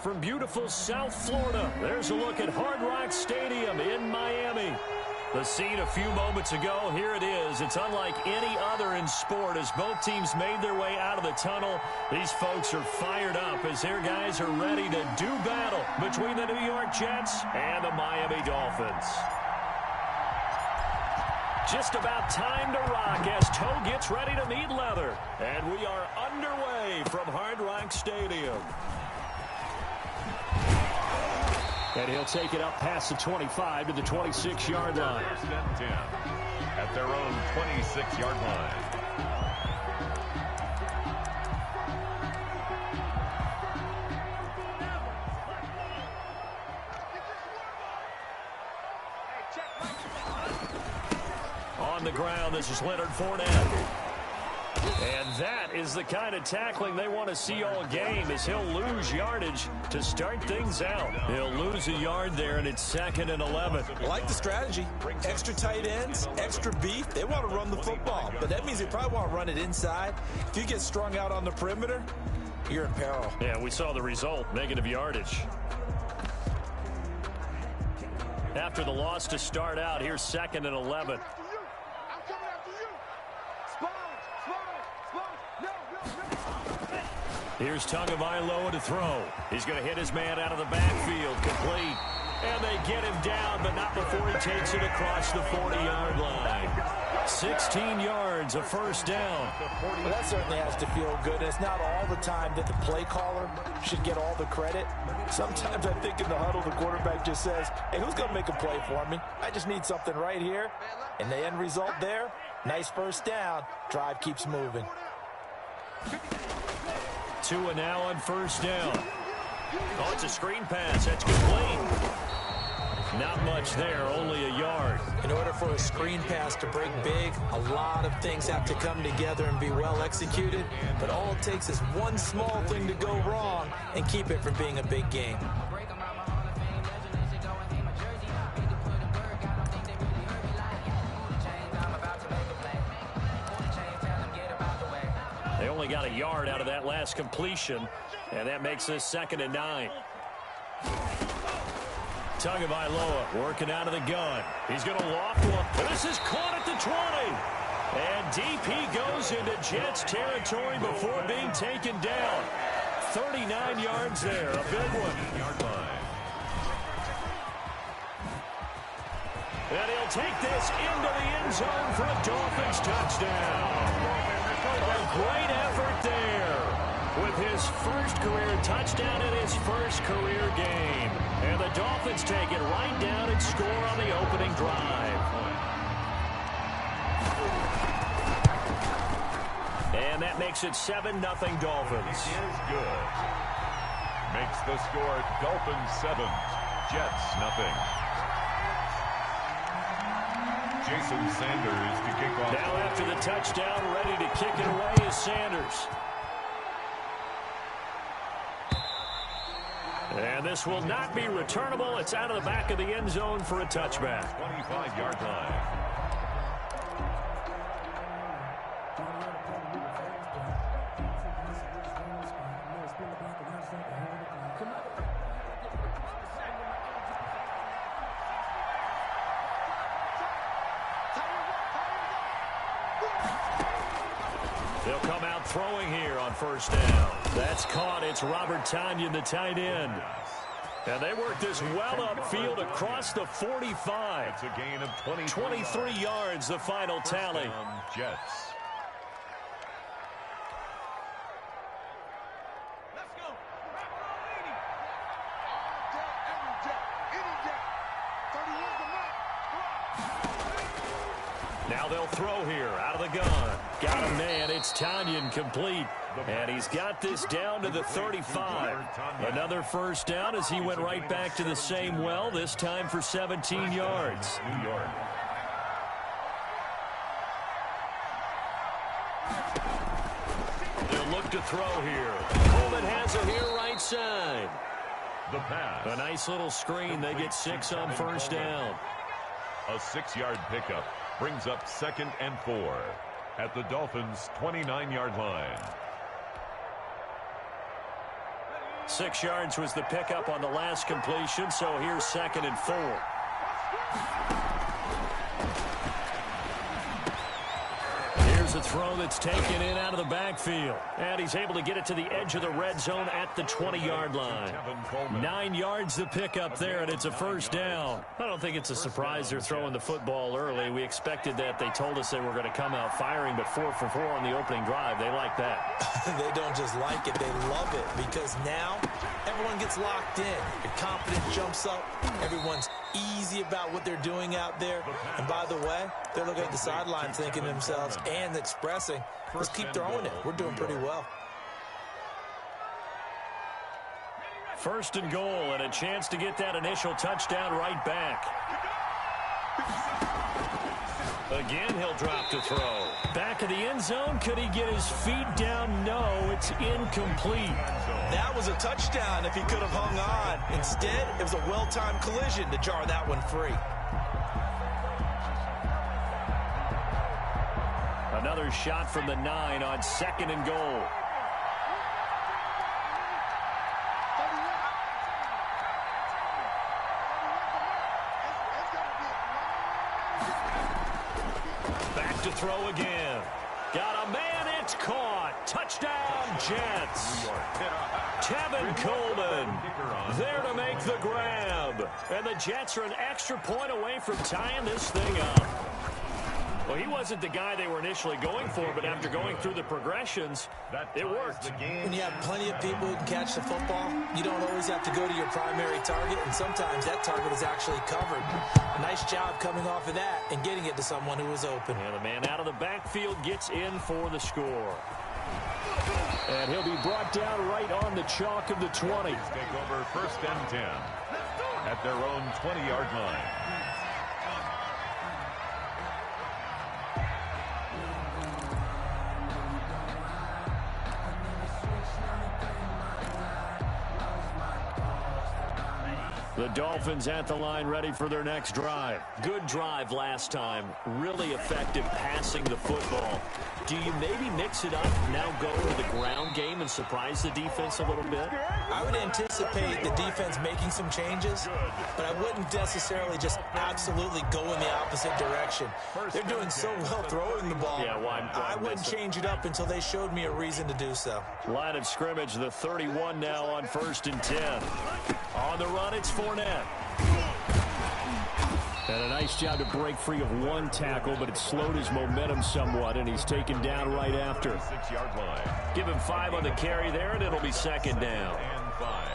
from beautiful South Florida. There's a look at Hard Rock Stadium in Miami. The scene a few moments ago, here it is. It's unlike any other in sport as both teams made their way out of the tunnel. These folks are fired up as their guys are ready to do battle between the New York Jets and the Miami Dolphins. Just about time to rock as toe gets ready to meet leather. And we are underway from Hard Rock Stadium. And he'll take it up past the 25 to the 26-yard line. First and 10 at their own 26-yard line. On the ground, this is Leonard Fournette. And that is the kind of tackling they want to see all game as he'll lose yardage to start things out. He'll lose a yard there, and it's 2nd and 11. I like the strategy. Extra tight ends, extra beef. They want to run the football, but that means they probably want to run it inside. If you get strung out on the perimeter, you're in peril. Yeah, we saw the result, negative yardage. After the loss to start out, here's 2nd and 11. Here's Tagovailoa to throw. He's going to hit his man out of the backfield. Complete. And they get him down, but not before he takes it across the 40-yard line. 16 yards, a first down. Well, that certainly has to feel good. It's not all the time that the play caller should get all the credit. Sometimes I think in the huddle, the quarterback just says, hey, who's going to make a play for me? I just need something right here. And the end result there, nice first down. Drive keeps moving. Tua now on first down. Oh, it's a screen pass. That's complete. Not much there, only a yard. In order for a screen pass to break big, a lot of things have to come together and be well executed. But all it takes is one small thing to go wrong and keep it from being a big game. They only got a yard out of that last completion, and that makes this 2nd and 9. Tagovailoa working out of the gun. He's going to loft one. This is caught at the 20. And DP goes into Jets territory before being taken down. 39 yards there, a big one. Yard line. And he'll take this into the end zone for a Dolphins touchdown. A great effort there with his first career touchdown in his first career game. And the Dolphins take it right down and score on the opening drive. And that makes it 7-0 Dolphins. Is good. Makes the score Dolphins 7, Jets 0. Jason Sanders to kick off. Now after the touchdown, ready to kick it away is Sanders. And this will not be returnable. It's out of the back of the end zone for a touchback. 25-yard line. They'll come out throwing here on first down. That's caught. It's Robert Tonyan, the tight end. And they work this well upfield across the 45. It's a gain of 23 yards, the final tally. Jets. Now they'll throw here out of the gun. Got a man. It's Tonyan complete. And he's got this down to the 35. Another first down as he went right back to the same well, this time for 17 yards. New York. They'll look to throw here. Coleman has it here right side. The pass. A nice little screen. They get 6 on first down. A 6-yard pickup brings up 2nd and 4 at the Dolphins' 29-yard line. 6 yards was the pickup on the last completion, so here's 2nd and 4. Here's a throw that's taken in out of the backfield. And he's able to get it to the edge of the red zone at the 20-yard line. 9 yards the pickup there, and it's a first down. I don't think it's a surprise they're throwing the football early. We expected that. They told us they were going to come out firing, but 4 for 4 on the opening drive. They like that. They don't just like it, they love it, because now everyone gets locked in. Your confidence jumps up. Everyone's easy about what they're doing out there. And by the way, they're looking at the sideline thinking to themselves and expressing, let's keep throwing it. We're doing pretty well. 1st and goal, and a chance to get that initial touchdown right back. Again, he'll drop to throw. Back of the end zone. Could he get his feet down? No, it's incomplete. That was a touchdown if he could have hung on. Instead, it was a well-timed collision to jar that one free. Another shot from the 9 on 2nd and goal. Back to throw again. Got a man, it's caught. Touchdown, Jets. Tevin Coleman there to make the grab. And the Jets are an extra point away from tying this thing up. Well, he wasn't the guy they were initially going for, but after going through the progressions, it worked. When you have plenty of people who can catch the football, you don't always have to go to your primary target, and sometimes that target is actually covered. A nice job coming off of that and getting it to someone who was open. And the man out of the backfield gets in for the score. And he'll be brought down right on the chalk of the 20. Take over 1st and 10 at their own 20-yard line. The Dolphins at the line, ready for their next drive. Good drive last time. Really effective passing the football. Do you maybe mix it up, now go to the ground game and surprise the defense a little bit? I would anticipate the defense making some changes, but I wouldn't necessarily just absolutely go in the opposite direction. They're doing so well throwing the ball. Yeah, I wouldn't change it up until they showed me a reason to do so. Line of scrimmage, the 31 now on 1st and 10. On the run, it's Fournette. And a nice job to break free of one tackle, but it slowed his momentum somewhat, and he's taken down right after. 6-yard line. Give him 5 on the carry there, and it'll be 2nd down. And 5.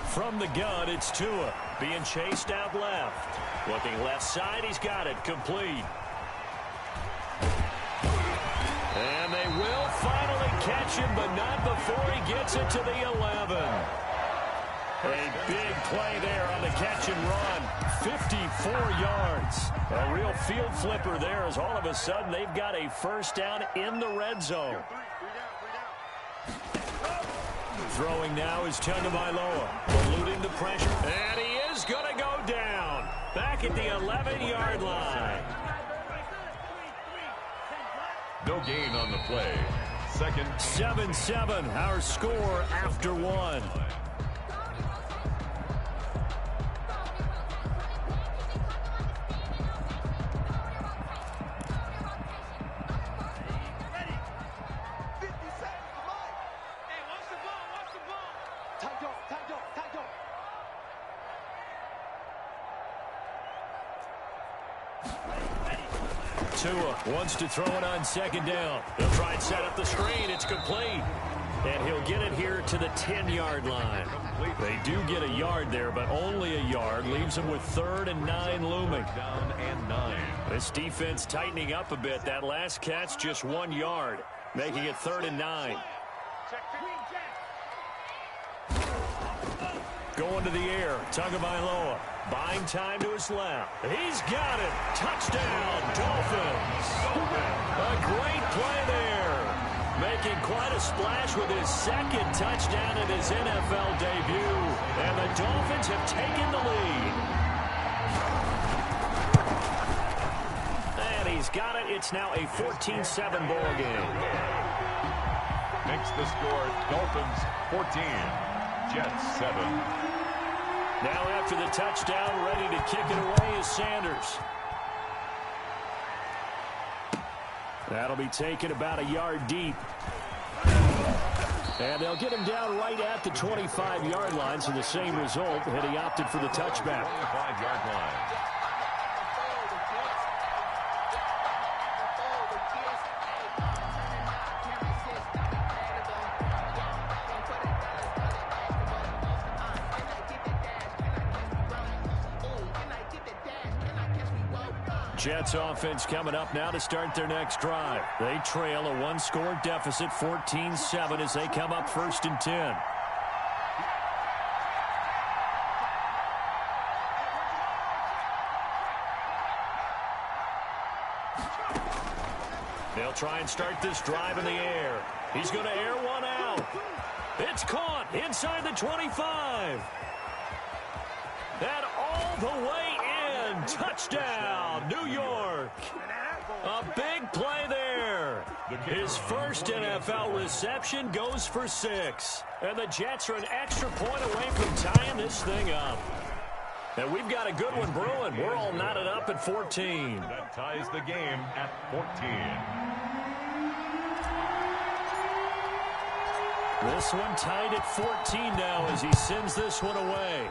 From the gun, it's Tua being chased out left. Looking left side, he's got it complete. And they will finally catch him, but not before he gets it to the 11. A big play there on the catch and run. 54 yards. A real field flipper there, as all of a sudden they've got a first down in the red zone. Throwing now is Tagovailoa, eluding the pressure, and he is going to go down. Back at the 11-yard line. No gain on the play. 2nd. 7-7, our score after 1. Tua wants to throw it on 2nd down. He'll try and set up the screen. It's complete. And he'll get it here to the 10-yard line. They do get a yard there, but only a yard. Leaves them with 3rd and 9 looming. Down and 9. This defense tightening up a bit. That last catch, just 1 yard, making it 3rd and 9. Going to the air, Tagovailoa, buying time to his left. He's got it. Touchdown, Dolphins. A great play there. Making quite a splash with his second touchdown in his NFL debut. And the Dolphins have taken the lead. And he's got it. It's now a 14-7 ball game. Makes the score Dolphins 14, Jets 7. Now after the touchdown, ready to kick it away is Sanders. That'll be taken about a yard deep. And they'll get him down right at the 25-yard line, so the same result, and he opted for the touchback. 25-yard line. Jets offense coming up now to start their next drive. They trail a one-score deficit, 14-7, as they come up 1st and 10. They'll try and start this drive in the air. He's going to air one out. It's caught inside the 25. And all the way in. Touchdown, New York. A big play there. His first NFL reception goes for 6. And the Jets are an extra point away from tying this thing up. And we've got a good one brewing. We're all knotted up at 14. That ties the game at 14. This one tied at 14 now as he sends this one away.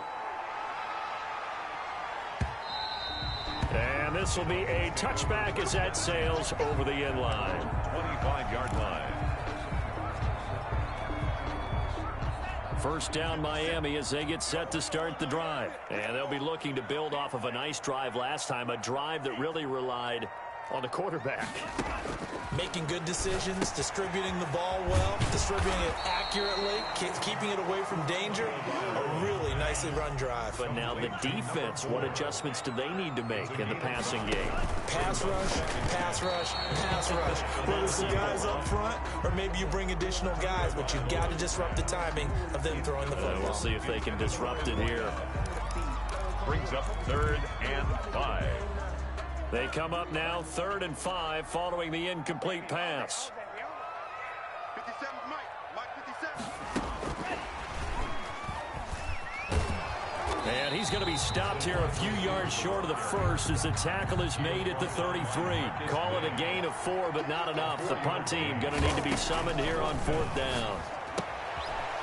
And this will be a touchback as that sails over the end line. 25-yard line. First down Miami as they get set to start the drive. And they'll be looking to build off of a nice drive last time, a drive that really relied on the quarterback. Making good decisions, distributing the ball well, distributing it accurately, keeping it away from danger. A really nicely run drive. But now the defense, what adjustments do they need to make in the passing game? Pass rush, pass rush, pass rush. Whether it's the guys up front or maybe you bring additional guys, but you've got to disrupt the timing of them throwing the football. We'll see if they can disrupt it here. Brings up 3rd and 5. They come up now 3rd and 5 following the incomplete pass. 57, Mike 57. And he's going to be stopped here a few yards short of the first as the tackle is made at the 33. Call it a gain of 4, but not enough. The punt team going to need to be summoned here on 4th down.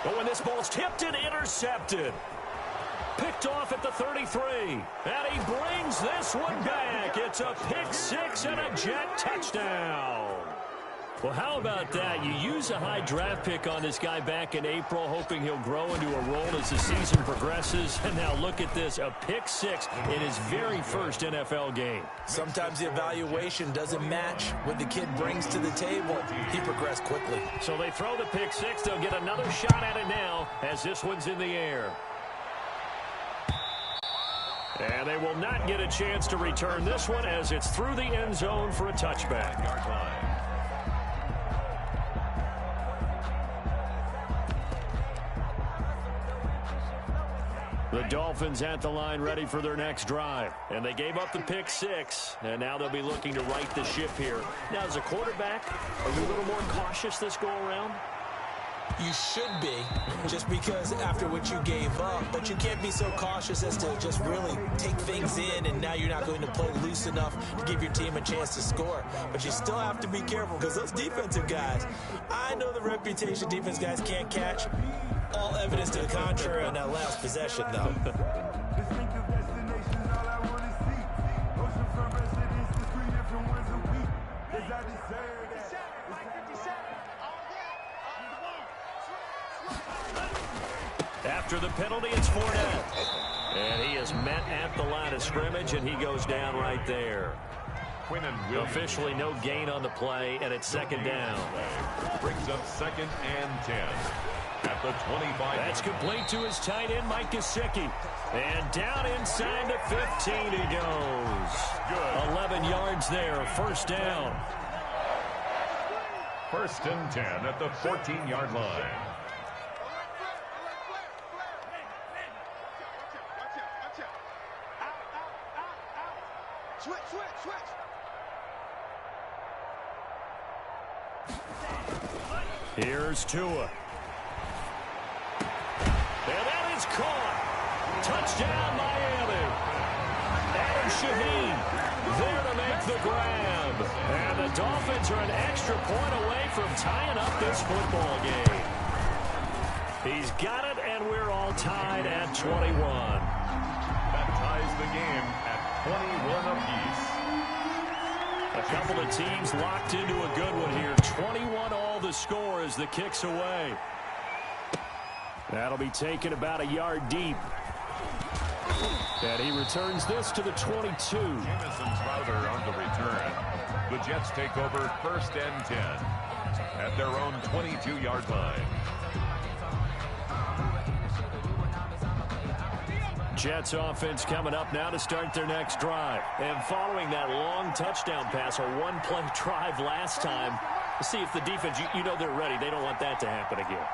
But when this ball's tipped and intercepted. Picked off at the 33. And he brings this one back. It's a pick 6 and a Jet touchdown. Well, how about that? You use a high draft pick on this guy back in April, hoping he'll grow into a role as the season progresses. And now look at this, a pick 6 in his very first NFL game. Sometimes the evaluation doesn't match what the kid brings to the table. He progressed quickly. So they throw the pick 6. They'll get another shot at it now as this one's in the air. And they will not get a chance to return this one as it's through the end zone for a touchback. The Dolphins at the line ready for their next drive. And they gave up the pick 6. And now they'll be looking to right the ship here. Now, as a quarterback, are you a little more cautious this go-around? You should be, just because after what you gave up, but you can't be so cautious as to just really take things in, and now you're not going to play loose enough to give your team a chance to score. But you still have to be careful because those defensive guys, I know the reputation defense guys can't catch. All evidence to the contrary on that last possession, though. After the penalty, it's Fournette. And he is met at the line of scrimmage, and he goes down right there. Officially no gain on the play, and it's 2nd down. Brings up 2nd and 10. At the 25. That's complete to his tight end, Mike Gesicki. And down inside the 15 he goes. Good. 11 yards there, 1st down. First and 10 at the 14-yard line. Switch. Here's Tua. And that is caught. Touchdown, Miami. Adam Shaheen there to make the grab. And the Dolphins are an extra point away from tying up this football game. He's got it, and we're all tied at 21. That ties the game at 21 apiece. A couple of teams locked into a good one here. 21 all the score as the kick's away. That'll be taken about a yard deep. And he returns this to the 22. Jameson's router on the return. The Jets take over first and 10 at their own 22-yard line. Jets offense coming up now to start their next drive. And following that long touchdown pass, a one-play drive last time, to see if the defense, you know they're ready. They don't want that to happen again.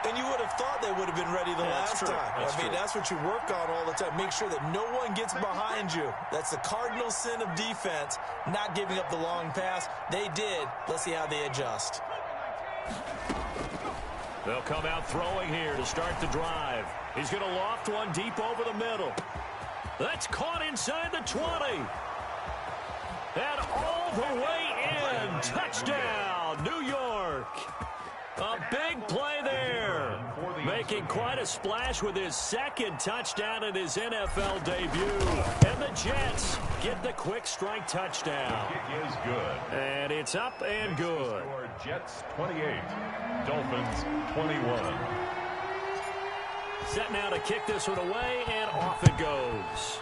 And you would have thought they would have been ready the last time. I mean, that's what you work on all the time. Make sure that no one gets behind you. That's the cardinal sin of defense, not giving up the long pass. They did. Let's see how they adjust. They'll come out throwing here to start the drive. He's going to loft one deep over the middle. That's caught inside the 20. And all the way in. Touchdown, New York. A big play there. Making quite a splash with his second touchdown in his NFL debut. And the Jets get the quick strike touchdown. It is good. And it's up and good. Jets 28, Dolphins 21. Set now to kick this one away, and off it goes.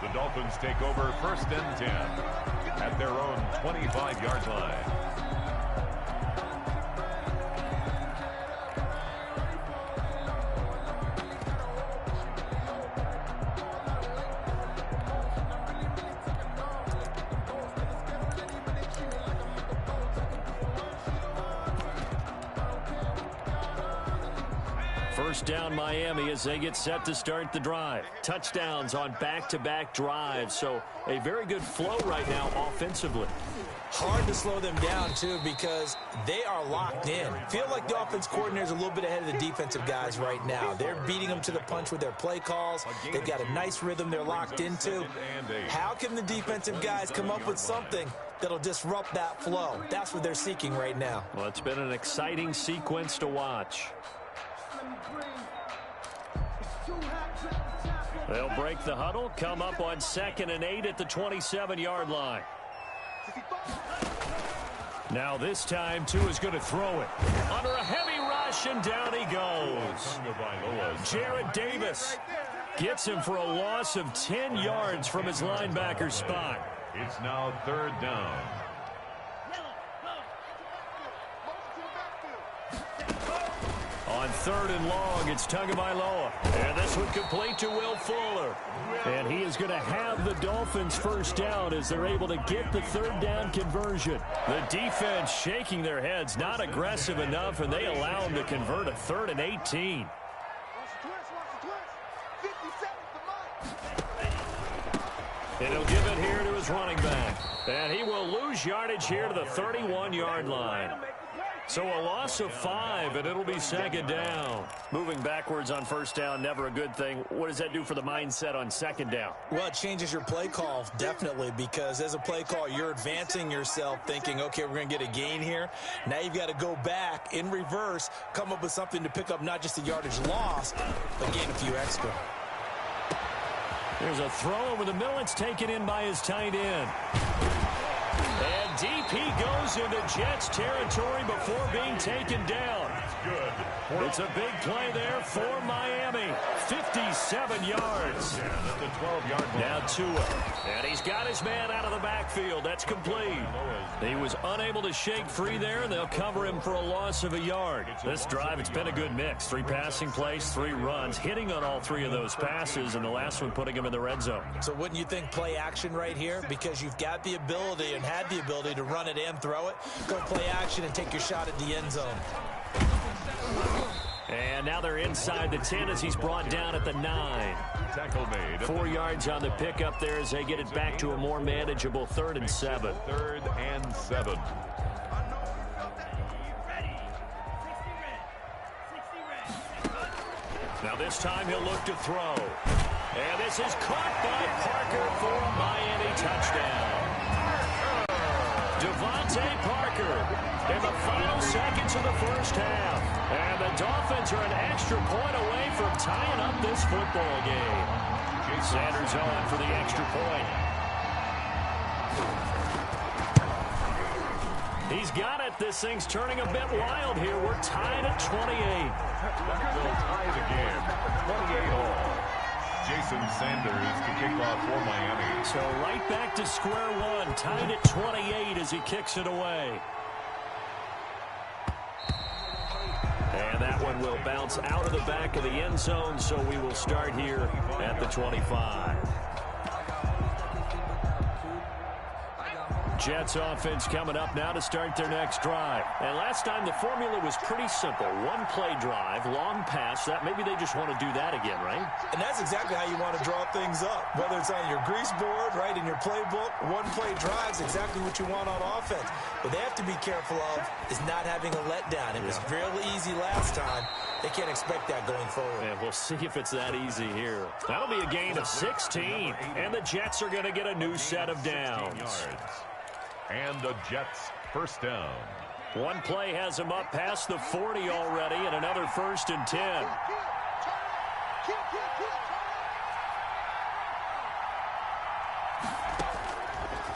The Dolphins take over first and 10 at their own 25-yard line. First down Miami as they get set to start the drive. Touchdowns on back-to-back drives, so a very good flow right now offensively. Hard to slow them down, too, because they are locked in. Feel like the offense coordinator is a little bit ahead of the defensive guys right now. They're beating them to the punch with their play calls. They've got a nice rhythm they're locked into. How can the defensive guys come up with something that'll disrupt that flow? That's what they're seeking right now. Well, it's been an exciting sequence to watch. They'll break the huddle, come up on 2nd and 8 at the 27-yard line. Now this time, Tua's going to throw it. Under a heavy rush, and down he goes. Jared Davis gets him for a loss of 10 yards from his linebacker spot. It's now 3rd down. On 3rd and long, it's Tagovailoa. And this one complete to Will Fuller. And he is going to have the Dolphins first down as they're able to get the 3rd down conversion. The defense shaking their heads, not aggressive enough, and they allow him to convert a 3rd and 18. And he'll give it here to his running back. And he will lose yardage here to the 31-yard line. So a loss of 5, and it'll be 2nd down. Moving backwards on 1st down, never a good thing. What does that do for the mindset on 2nd down? Well, it changes your play call, definitely, because as a play call, you're advancing yourself thinking, okay, we're going to get a gain here. Now you've got to go back in reverse, come up with something to pick up not just the yardage lost, but gain a few extra. There's a throw over the middle. It's taken in by his tight end. And deep he goes into Jets territory before being taken down. good. It's a big play there for Miami. 57 yards. Yeah, that's a 12-yard line. Now Tua. And he's got his man out of the backfield. That's complete. He was unable to shake free there, and they'll cover him for a loss of a yard. This drive, it's been a good mix. 3 passing plays, 3 runs, hitting on all 3 of those passes, and the last one putting him in the red zone. So wouldn't you think play action right here? Because you've got the ability and had the ability to run it and throw it. Go play action and take your shot at the end zone. And now they're inside the 10 as he's brought down at the 9. Tackle made. 4 yards on the pickup there as they get it back to a more manageable 3rd and 7. 3rd and 7. Now this time he'll look to throw. And this is caught by Parker for a Miami touchdown. Devontae Parker in the final seconds of the first half. And the Dolphins are an extra point away from tying up this football game. Sanders on for the extra point. He's got it. This thing's turning a bit wild here. We're tied at 28. They'll tie the game. 28 all. Jason Sanders to kick off for Miami. So right back to square one. Tied at 28 as he kicks it away. And that one will bounce out of the back of the end zone, so we will start here at the 25. Jets offense coming up now to start their next drive. And last time the formula was pretty simple. 1 play drive, long pass. That maybe they just want to do that again, right? And that's exactly how you want to draw things up. Whether it's on your grease board, right, in your playbook, 1 play drive is exactly what you want on offense. What they have to be careful of is not having a letdown. It was real easy last time. They can't expect that going forward. And we'll see if it's that easy here. That'll be a gain of 16. And the Jets are going to get a new set of downs. And the Jets first down. 1 play has him up past the 40 already, and another 1st and 10.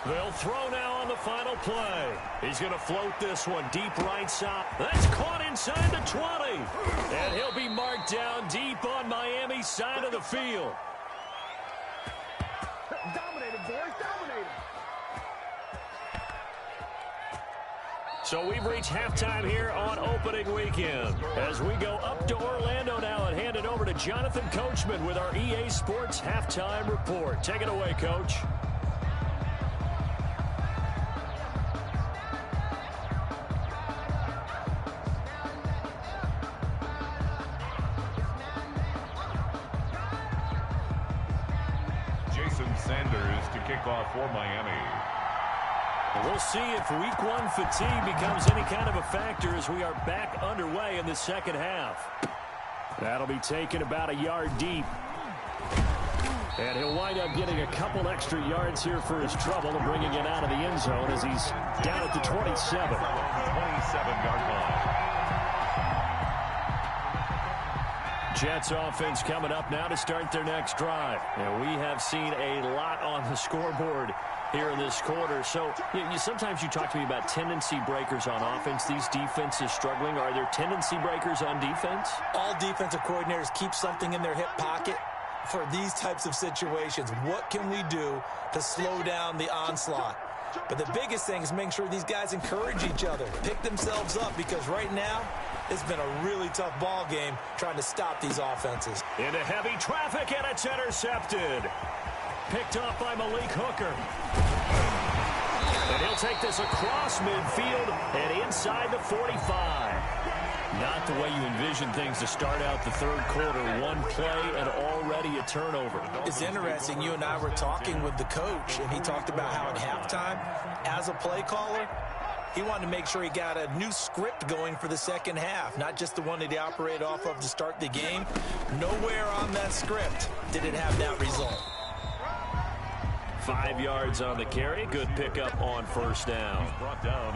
They'll throw now on the final play. He's going to float this one deep right side. That's caught inside the 20. And he'll be marked down deep on Miami's side of the field. Dominated, boys, dominated. So we've reached halftime here on opening weekend. As we go up to Orlando now and hand it over to Jonathan Coachman with our EA Sports Halftime Report. Take it away, Coach. Jason Sanders to kick off for Miami. We'll see if week 1 fatigue becomes any kind of a factor as we are back underway in the second half. That'll be taken about a yard deep. And he'll wind up getting a couple extra yards here for his trouble and bringing it out of the end zone as he's down at the 27. 27-yard line. Jets offense coming up now to start their next drive. And we have seen a lot on the scoreboard here in this quarter. So sometimes you talk to me about tendency breakers on offense. These defenses struggling. Are there tendency breakers on defense? All defensive coordinators keep something in their hip pocket for these types of situations. What can we do to slow down the onslaught? But the biggest thing is making sure these guys encourage each other, pick themselves up, because right now it's been a really tough ball game trying to stop these offenses. Into heavy traffic, and it's intercepted. Picked off by Malik Hooker. And he'll take this across midfield and inside the 45. Not the way you envision things to start out the third quarter. 1 play and already a turnover. It's interesting. You and I were talking with the coach, and he talked about how at halftime, as a play caller, he wanted to make sure he got a new script going for the second half, not just the one that he operated off of to start the game. Nowhere on that script did it have that result. 5 yards on the carry. Good pickup on first down.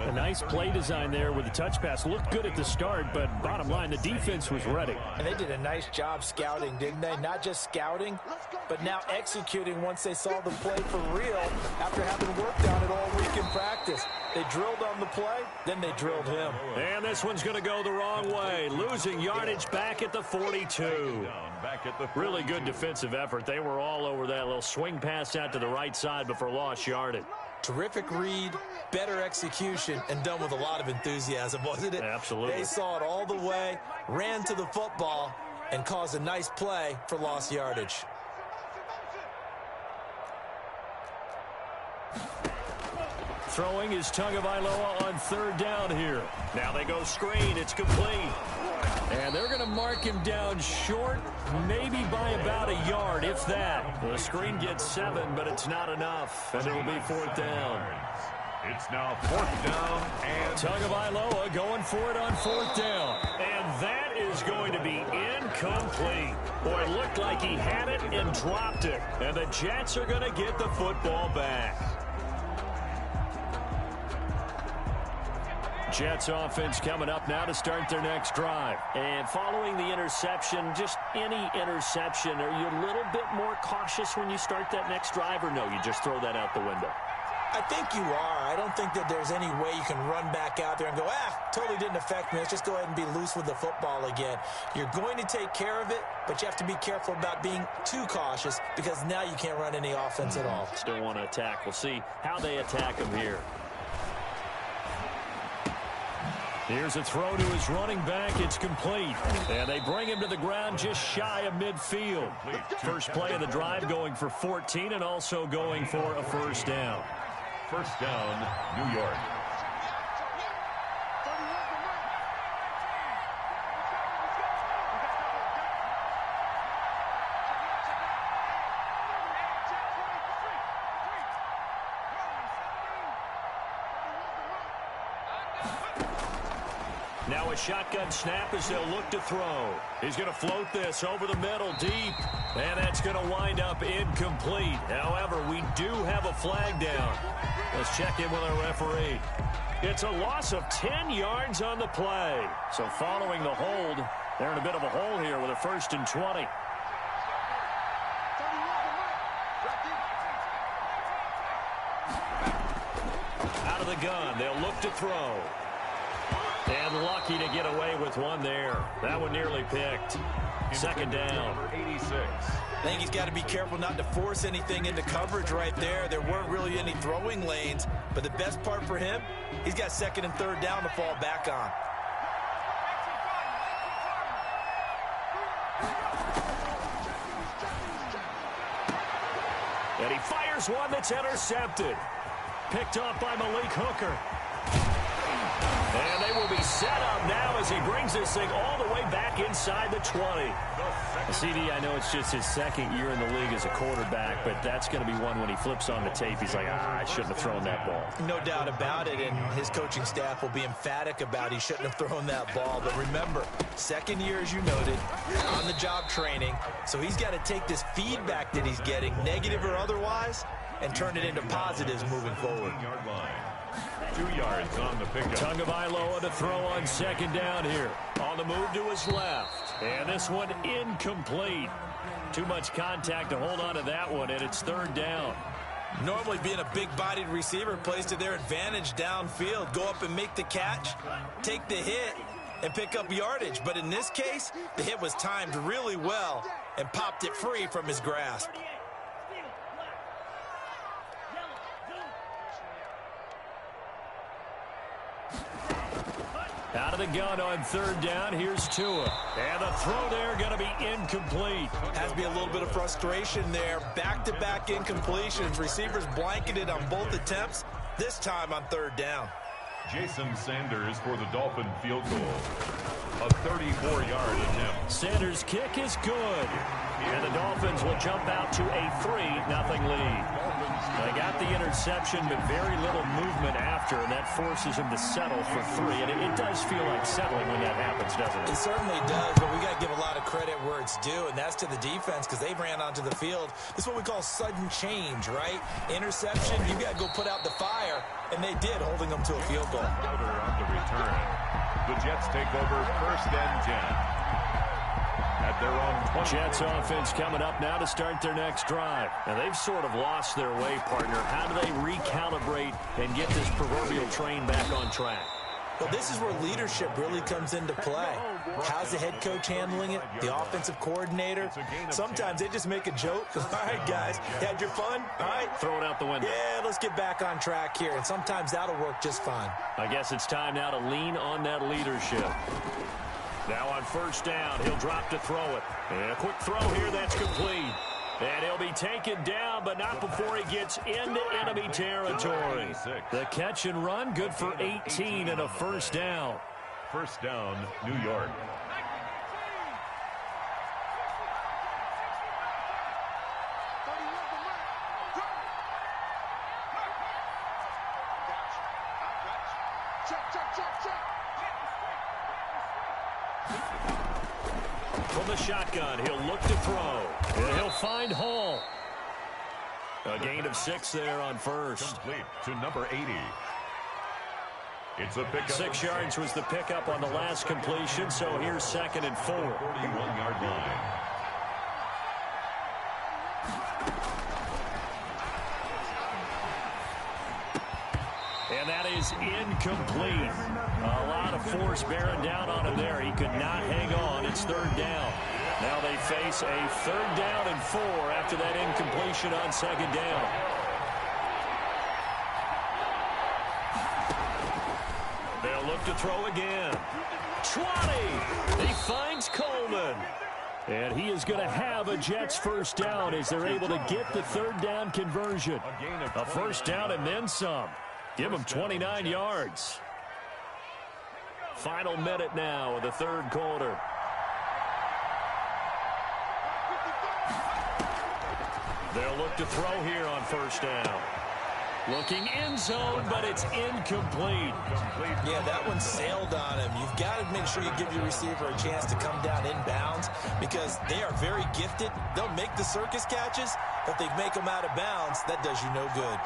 A nice play design there with the touch pass. Looked good at the start, but bottom line, the defense was ready. And they did a nice job scouting, didn't they? Not just scouting, but now executing once they saw the play for real after having worked on it all week in practice. They drilled on the play, then they drilled him. And this one's going to go the wrong way. Losing yardage back at the 42. Really good defensive effort. They were all over that little swing pass out to the right side before lost yardage. Terrific read, better execution, and done with a lot of enthusiasm, wasn't it? Absolutely. They saw it all the way, ran to the football, and caused a nice play for lost yardage. Throwing is Tagovailoa on third down here. Now they go screen. It's complete. And they're going to mark him down short, maybe by about a yard, if that. The screen gets 7, but it's not enough. And it'll be 4th down. It's now 4th down and Tagovailoa going for it on 4th down. And that is going to be incomplete. Boy, it looked like he had it and dropped it. And the Jets are going to get the football back. Jets offense coming up now to start their next drive. And following the interception, just any interception, are you a little bit more cautious when you start that next drive, or no, you just throw that out the window? I think you are. I don't think that there's any way you can run back out there and go, totally didn't affect me. Let's just go ahead and be loose with the football again. You're going to take care of it, but you have to be careful about being too cautious because now you can't run any offense at all. Still want to attack. We'll see how they attack him here. Here's a throw to his running back. It's complete. And they bring him to the ground just shy of midfield. First play of the drive going for 14 and also going for a first down. First down, New York. Now a shotgun snap as they'll look to throw. He's going to float this over the middle deep. And that's going to wind up incomplete. However, we do have a flag down. Let's check in with our referee. It's a loss of 10 yards on the play. So following the hold, they're in a bit of a hole here with a 1st and 20. Out of the gun, they'll look to throw. And lucky to get away with one there. That one nearly picked. Second down. 86. I think he's got to be careful not to force anything into coverage right there. There weren't really any throwing lanes, but the best part for him, he's got 2nd and 3rd down to fall back on. And he fires one that's intercepted. Picked off by Malik Hooker. And they will be set up now as he brings this thing all the way back inside the 20. CD, I know it's just his 2nd year in the league as a quarterback, but that's going to be one when he flips on the tape. He's like, I shouldn't have thrown that ball. No doubt about it, and his coaching staff will be emphatic about he shouldn't have thrown that ball. But remember, 2nd year, as you noted, on-the-job training, so he's got to take this feedback that he's getting, negative or otherwise, and turn it into positives moving forward. 2 yards on the pickup. Tagovailoa to throw on 2nd down here. On the move to his left. And this one incomplete. Too much contact to hold on to that one, and it's 3rd down. Normally being a big-bodied receiver plays to their advantage downfield. Go up and make the catch, take the hit, and pick up yardage. But in this case, the hit was timed really well and popped it free from his grasp. Out of the gun on 3rd down. Here's Tua. And the throw there going to be incomplete. Has to be a little bit of frustration there. Back-to-back incompletions. Receivers blanketed on both attempts, this time on 3rd down. Jason Sanders for the Dolphin field goal. A 34-yard attempt. Sanders' kick is good. And the Dolphins will jump out to a 3-0 lead. They got the interception, but very little movement after, and that forces him to settle for 3. And it does feel like settling when that happens, doesn't it? It certainly does, but we got to give a lot of credit where it's due, and that's to the defense because they ran onto the field. This is what we call sudden change, right? Interception, you got to go put out the fire, and they did, holding them to a field goal. Crowder on the return. The Jets take over 1st and 10 at their own Jets offense coming up now to start their next drive. And they've sort of lost their way, partner. How do they recalibrate and get this proverbial train back on track? Well, this is where leadership really comes into play. How's the head coach handling it? The offensive coordinator? Sometimes they just make a joke. All right, guys, had your fun? All right. Throw it out the window. Yeah, let's get back on track here. And sometimes that'll work just fine. I guess it's time now to lean on that leadership. Now on first down, he'll drop to throw it. And a quick throw here, that's complete. And he'll be taken down, but not before he gets into enemy territory. The catch and run, good for 18 and a first down. First down, New York. From the shotgun, he'll look to throw. And he'll find Hall. A gain of 6 there on first. Complete to number 80. It's a pickup. 6 yards was the pickup on the last completion, so here's 2nd and 4. 41-yard line. And that is incomplete. A lot of force bearing down on him there. He could not hang on. It's 3rd down. Now they face a 3rd down and 4 after that incompletion on 2nd down. They'll look to throw again. 20. He finds Coleman. And he is going to have a Jets first down as they're able to get the 3rd down conversion. A first down and then some. Give him 29 yards. Final minute now of the 3rd quarter. They'll look to throw here on first down. Looking end zone, but it's incomplete. Yeah, that one sailed on him. You've got to make sure you give your receiver a chance to come down inbounds because they are very gifted. They'll make the circus catches, but they make them out of bounds. That does you no good.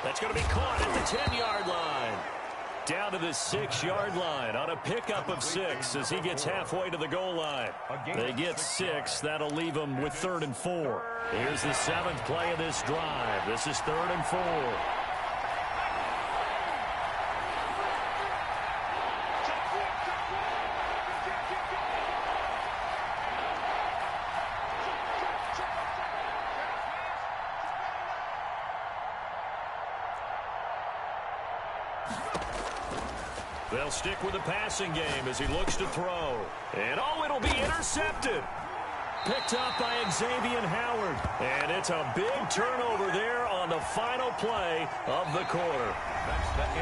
That's going to be caught at the 10-yard line. Down to the 6-yard line on a pickup of 6 as he gets halfway to the goal line. They get 6. That'll leave them with 3rd and 4. Here's the 7th play of this drive. This is 3rd and 4. They'll stick with the passing game as he looks to throw. And, oh, it'll be intercepted. Picked up by Xavier Howard. And it's a big turnover there on the final play of the quarter.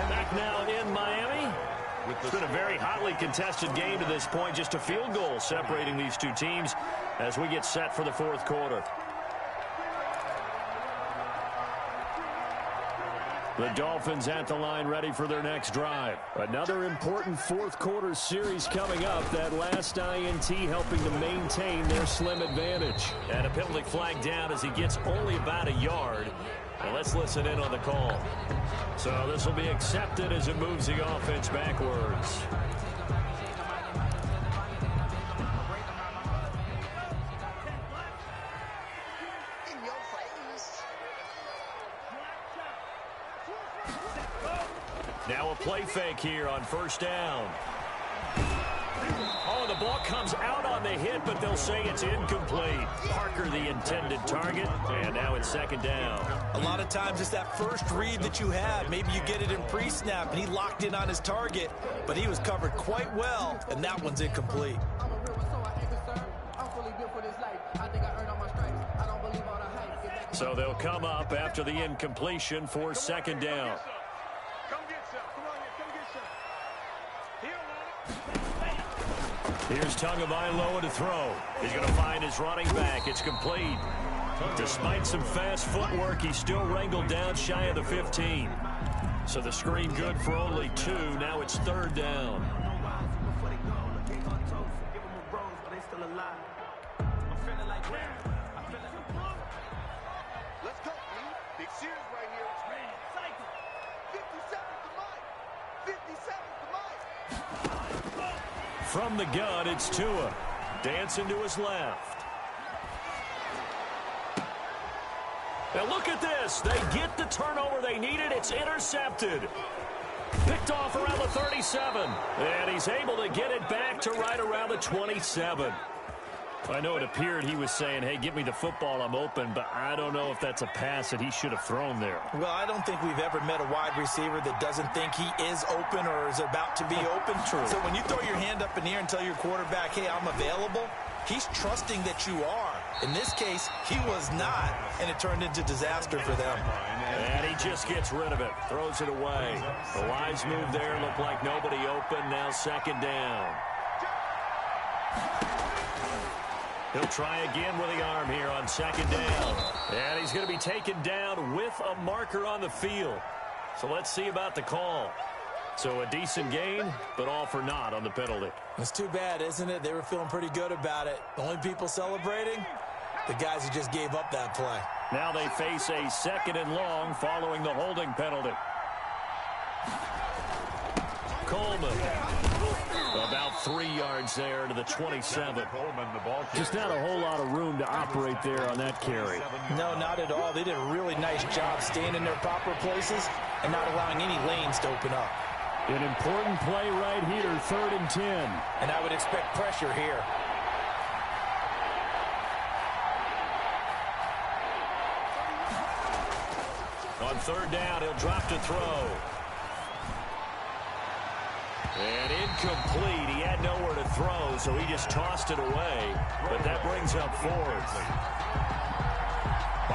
Back now in Miami. It's been a very hotly contested game to this point. Just a field goal separating these two teams as we get set for the 4th quarter. The Dolphins at the line ready for their next drive. Another important 4th quarter series coming up. That last INT helping to maintain their slim advantage. And a penalty flag down as he gets only about a yard. Now let's listen in on the call. So this will be accepted as it moves the offense backwards. Now a play fake here on first down. Oh, the ball comes out on the hit, but they'll say it's incomplete. Parker, the intended target, and now it's 2nd down. A lot of times it's that first read that you have. Maybe you get it in pre-snap, and he locked in on his target, but he was covered quite well, and that one's incomplete. So they'll come up after the incompletion for 2nd down. Here's Tagovailoa to throw. He's going to find his running back. It's complete. Despite some fast footwork, he's still wrangled down shy of the 15. So the screen good for only 2. Now it's 3rd down. Let's go, man. Big series right here. From the gun, it's Tua. Dancing to his left. Now look at this. They get the turnover they needed. It's intercepted. Picked off around the 37. And he's able to get it back to right around the 27. I know it appeared he was saying, hey, give me the football, I'm open, but I don't know if that's a pass that he should have thrown there. Well, I don't think we've ever met a wide receiver that doesn't think he is open or is about to be open. True. So when you throw your hand up in the air and tell your quarterback, hey, I'm available, he's trusting that you are. In this case, he was not, and it turned into disaster for them. And he just gets rid of it, throws it away. The wise move there, looked like nobody open, now second down. He'll try again with the arm here on second down. And he's going to be taken down with a marker on the field. So let's see about the call. So a decent gain, but all for naught on the penalty. It's too bad, isn't it? They were feeling pretty good about it. The only people celebrating, the guys who just gave up that play. Now they face a second and long following the holding penalty. Coleman. About 3 yards there to the 27. Just not a whole lot of room to operate there on that carry. No, not at all. They did a really nice job staying in their proper places and not allowing any lanes to open up. An important play right here, 3rd and 10. And I would expect pressure here. On 3rd down, he'll drop to throw. And incomplete. He had nowhere to throw, so he just tossed it away. But that brings up 4th.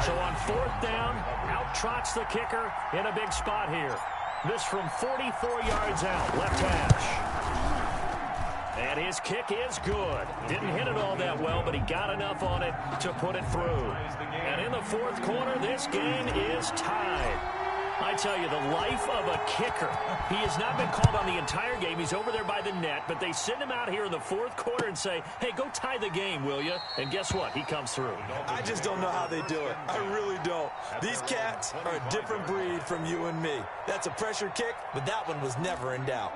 So on 4th down, out trots the kicker in a big spot here. This from 44 yards out, left hash. And his kick is good. Didn't hit it all that well, but he got enough on it to put it through. And in the 4th quarter, this game is tied. I tell you, the life of a kicker. He has not been called on the entire game. He's over there by the net, but they send him out here in the 4th quarter and say, hey, go tie the game, will you? And guess what? He comes through. I just don't know how they do it. I really don't. These cats are a different breed from you and me. That's a pressure kick, but that one was never in doubt.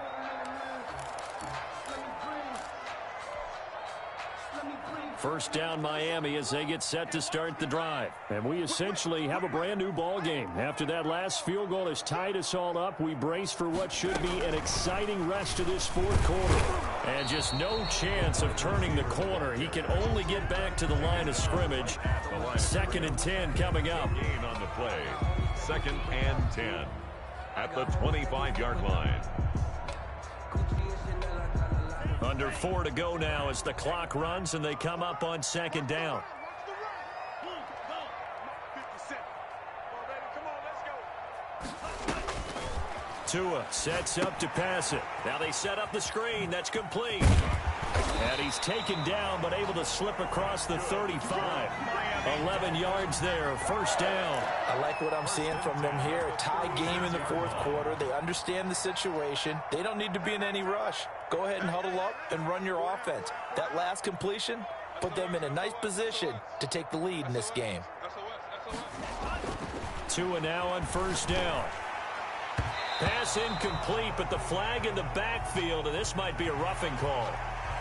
First down Miami as they get set to start the drive. And we essentially have a brand new ball game. After that last field goal has tied us all up, we brace for what should be an exciting rest of this 4th quarter. And just no chance of turning the corner. He can only get back to the line of scrimmage. 2nd and 10 coming up. Gain on the play. 2nd and 10 at the 25-yard line. Under 4 to go now as the clock runs and they come up on 2nd down. Tua sets up to pass it. Now they set up the screen. That's complete. And he's taken down but able to slip across the 35. 11 yards there, 1st down. I like what I'm seeing from them here. A tie game in the 4th quarter. They understand the situation. They don't need to be in any rush. Go ahead and huddle up and run your offense. That last completion put them in a nice position to take the lead in this game. Tua now on 1st down. Pass incomplete, but the flag in the backfield, and this might be a roughing call.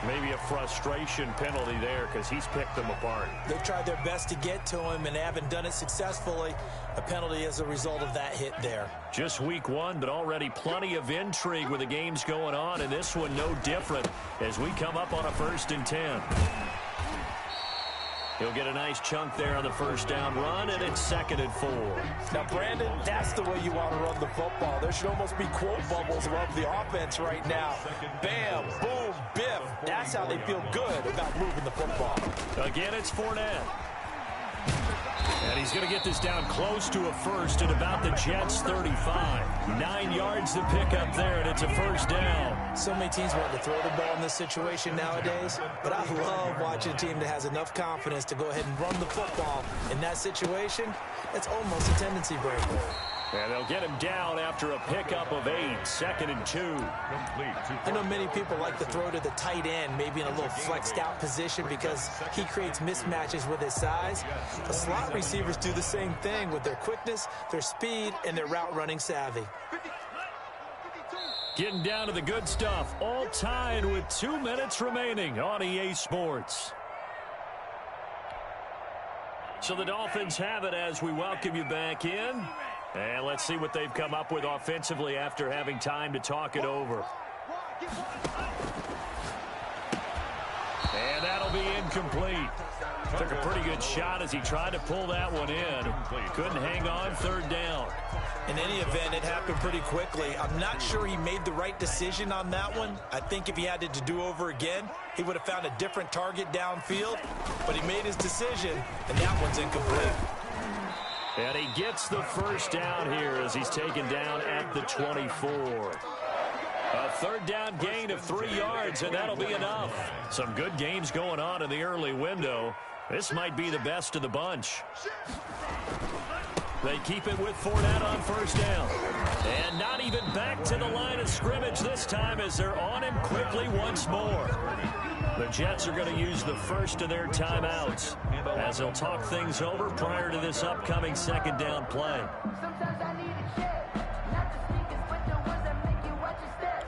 Maybe a frustration penalty there because he's picked them apart. They tried their best to get to him and haven't done it successfully. A penalty as a result of that hit there. Just week 1, but already plenty of intrigue with the games going on, and this one no different as we come up on a 1st and 10. He'll get a nice chunk there on the 1st down run, and it's 2nd and 4. Now, Brandon, that's the way you want to run the football. There should almost be quote bubbles above the offense right now. Bam, boom, biff. That's how they feel good about moving the football. Again, it's Fournette. And he's going to get this down close to a 1st at about the Jets' 35. 9 yards to pick up there, and it's a 1st down. So many teams want to throw the ball in this situation nowadays, but I love watching a team that has enough confidence to go ahead and run the football. In that situation, it's almost a tendency breaker. And they'll get him down after a pickup of 8, 2nd and 2. I know many people like to throw to the tight end, maybe in a little flexed out position because he creates mismatches with his size. The slot receivers do the same thing with their quickness, their speed, and their route running savvy. Getting down to the good stuff. All tied with 2 minutes remaining on EA Sports. So the Dolphins have it as we welcome you back in. And let's see what they've come up with offensively after having time to talk it over. And that'll be incomplete. Took a pretty good shot as he tried to pull that one in. Couldn't hang on, third down. In any event, it happened pretty quickly. I'm not sure he made the right decision on that one. I think if he had to do over again, he would have found a different target downfield. But he made his decision, and that one's incomplete. And he gets the first down here as he's taken down at the 24. A third down gain of 3 yards, and that'll be enough. Some good games going on in the early window. This might be the best of the bunch. They keep it with Fournette on first down. And not even back to the line of scrimmage this time as they're on him quickly once more. The Jets are going to use the first of their timeouts as they'll talk things over prior to this upcoming second down play. Sometimes I need a check, not the sneakers, but the ones that make you watch your step.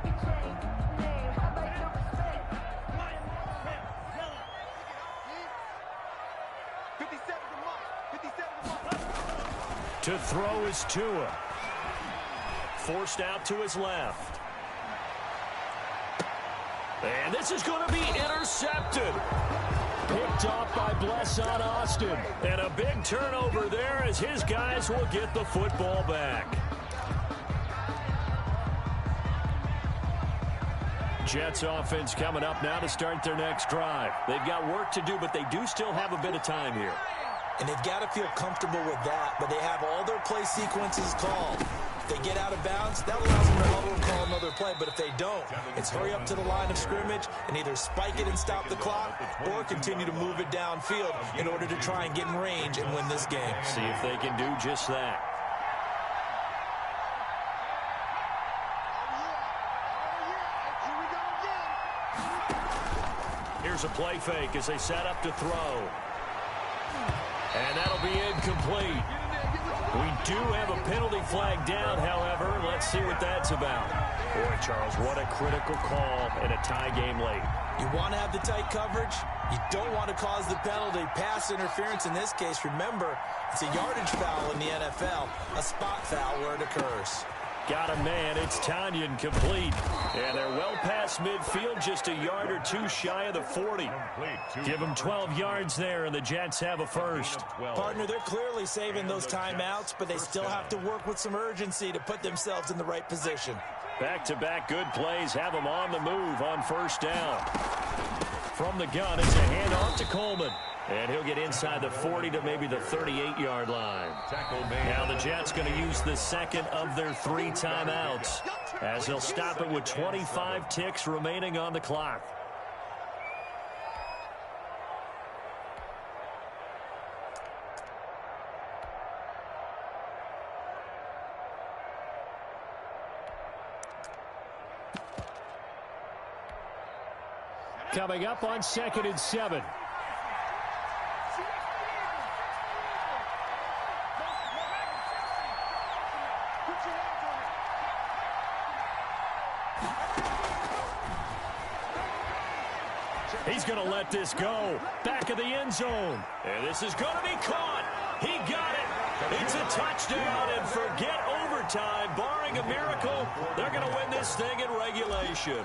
You change name, I like your respect. 57 to Mark. 57 to Mark. To throw is Tua. Forced out to his left. And this is going to be intercepted. Picked off by Blesson Austin. And a big turnover there as his guys will get the football back. Jets offense coming up now to start their next drive. They've got work to do, but they do still have a bit of time here. And they've got to feel comfortable with that, but they have all their play sequences called. If they get out of bounds, that allows them to huddle and call another play. But if they don't, it's hurry up to the line of scrimmage and either spike it and stop the clock or continue to move it downfield in order to try and get in range and win this game. See if they can do just that. Here's a play fake as they set up to throw. And that'll be incomplete. We do have a penalty flag down, however. Let's see what that's about. Boy, Charles, what a critical call in a tie game late. You want to have the tight coverage. You don't want to cause the penalty. Pass interference in this case. Remember, it's a yardage foul in the NFL, a spot foul where it occurs. Got a man. It's Tanyan complete. And they're well past midfield, just a yard or two shy of the 40. Give them 12 yards there, and the Jets have a first. Partner, they're clearly saving those timeouts, but they still have to work with some urgency to put themselves in the right position. Back-to-back good plays have them on the move on first down. From the gun, it's a handoff to Coleman. And he'll get inside the 40 to maybe the 38-yard line. Now the Jets going to use the second of their 3 timeouts as they'll stop it with 25 ticks remaining on the clock. Coming up on 2nd and 7. He's going to let this go. Back of the end zone. And this is going to be caught. He got it. It's a touchdown, and forget overtime. Barring a miracle, they're going to win this thing in regulation.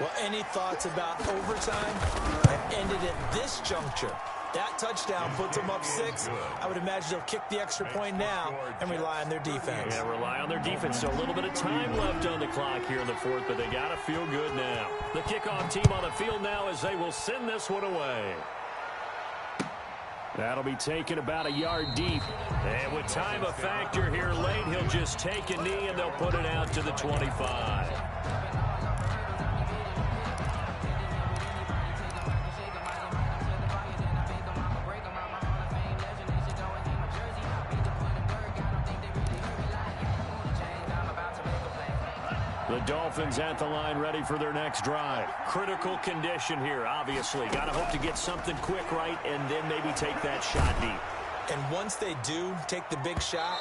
Well, any thoughts about overtime? I've ended at this juncture. That touchdown puts them up 6. I would imagine they'll kick the extra point now and rely on their defense. Yeah, rely on their defense. So a little bit of time left on the clock here in the 4th, but they got to feel good now. The kickoff team on the field now as they will send this one away. That'll be taken about a yard deep. And with time a factor here late, he'll just take a knee and they'll put it out to the 25. The Dolphins at the line ready for their next drive. Critical condition here, obviously. Got to hope to get something quick right and then maybe take that shot deep. And once they do take the big shot,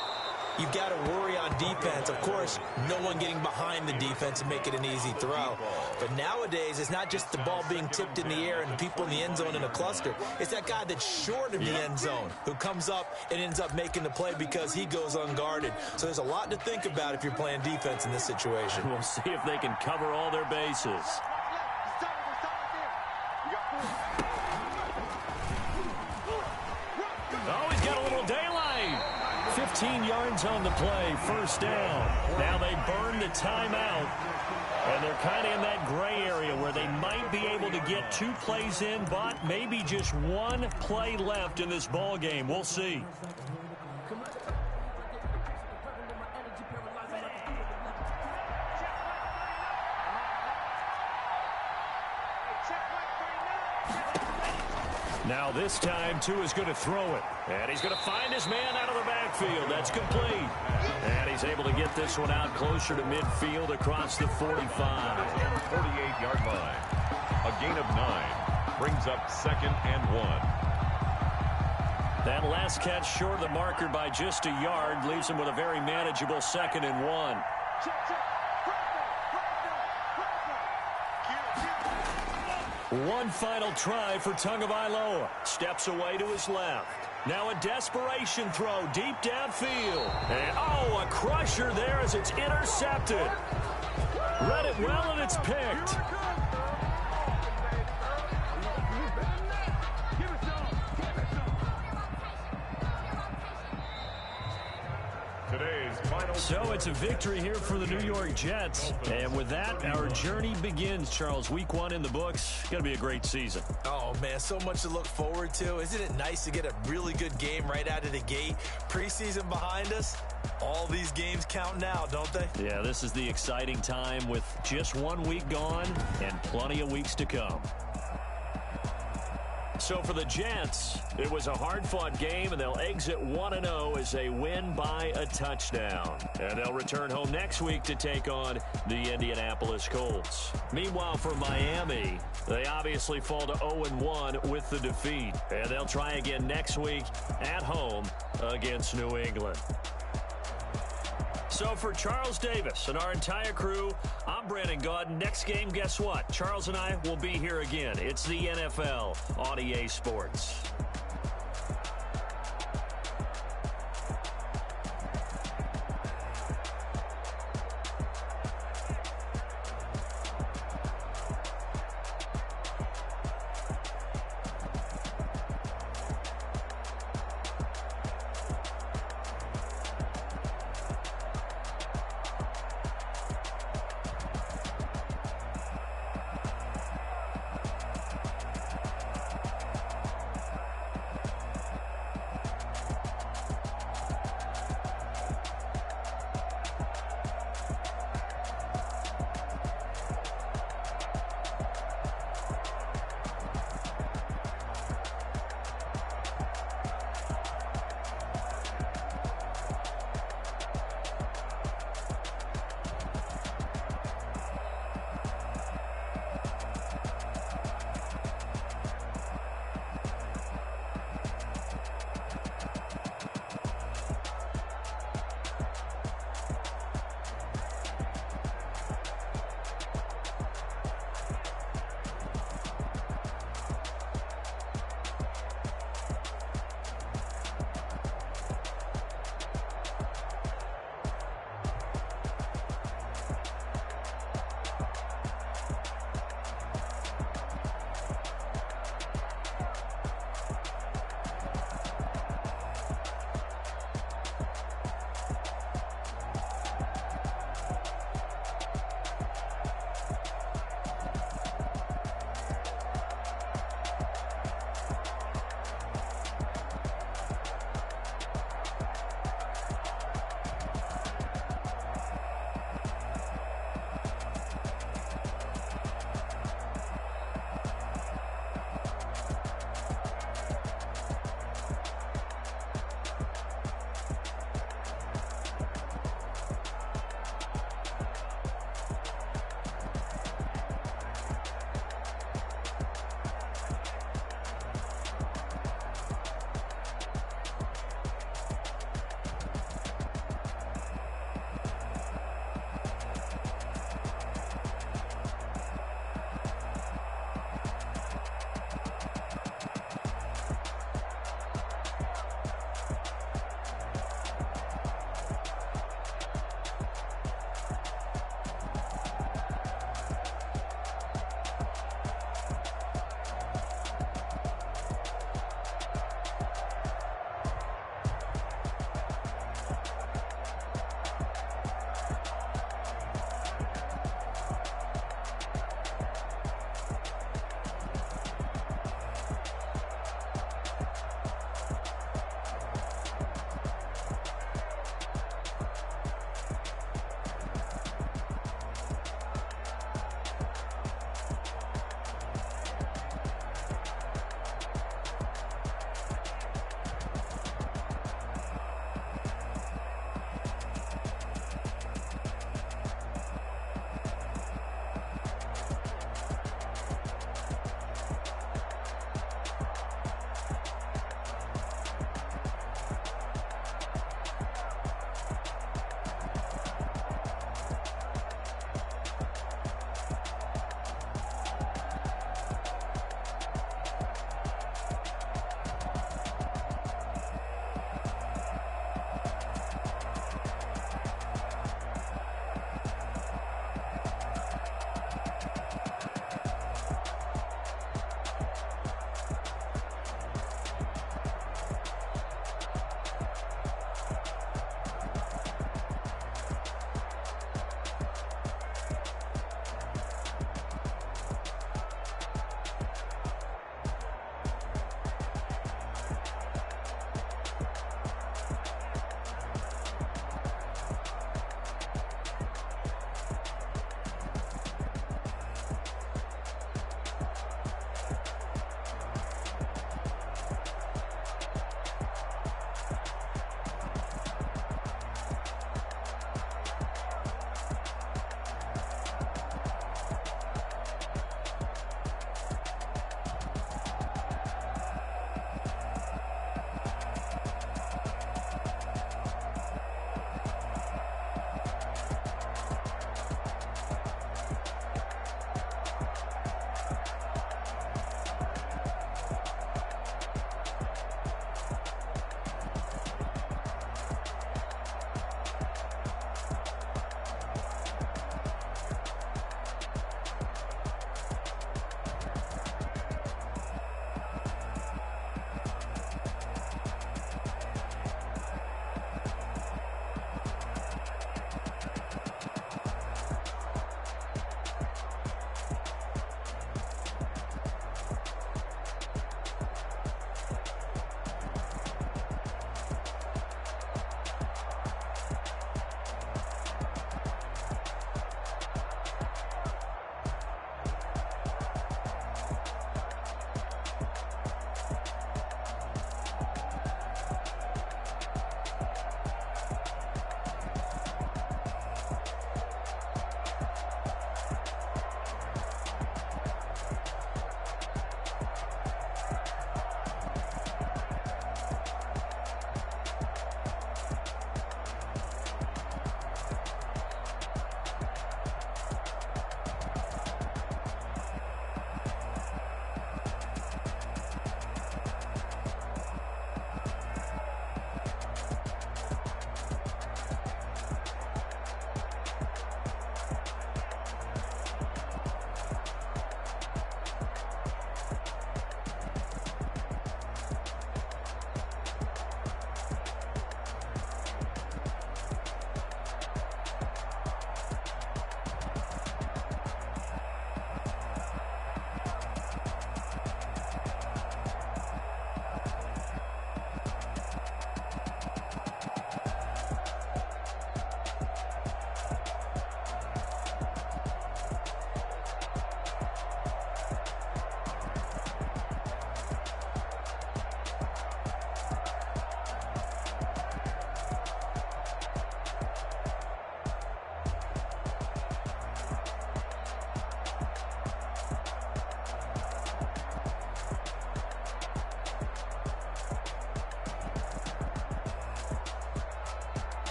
you've got to worry on defense. Of course, no one getting behind the defense and make it an easy throw. But nowadays, it's not just the ball being tipped in the air and people in the end zone in a cluster. It's that guy that's short of the end zone who comes up and ends up making the play because he goes unguarded. So there's a lot to think about if you're playing defense in this situation. We'll see if they can cover all their bases. Oh, he's got a little daylight. 15 yards on the play, first down. Now they burn the timeout, and they're kind of in that gray area where they might be able to get 2 plays in, but maybe just 1 play left in this ball game. We'll see. Now this time, Tua is going to throw it. And he's going to find his man out of the backfield. That's complete. And he's able to get this one out closer to midfield across the 45. 48-yard line. A gain of 9. Brings up 2nd and 1. That last catch short of the marker by just a yard leaves him with a very manageable 2nd and 1. One final try for Tagovailoa. Steps away to his left. Now a desperation throw deep downfield. And, oh, a crusher there as it's intercepted. Read it well, and it's picked. So it's a victory here for the New York Jets. And with that, our journey begins, Charles. Week 1 in the books. Going to be a great season. Oh, man, so much to look forward to. Isn't it nice to get a really good game right out of the gate? Preseason behind us. All these games count now, don't they? Yeah, this is the exciting time with just 1 week gone and plenty of weeks to come. So for the Jets, it was a hard-fought game, and they'll exit 1-0 as they win by a touchdown. And they'll return home next week to take on the Indianapolis Colts. Meanwhile, for Miami, they obviously fall to 0-1 with the defeat. And they'll try again next week at home against New England. So for Charles Davis and our entire crew, I'm Brandon Gaudin. Next game, guess what? Charles and I will be here again. It's the NFL on EA Sports.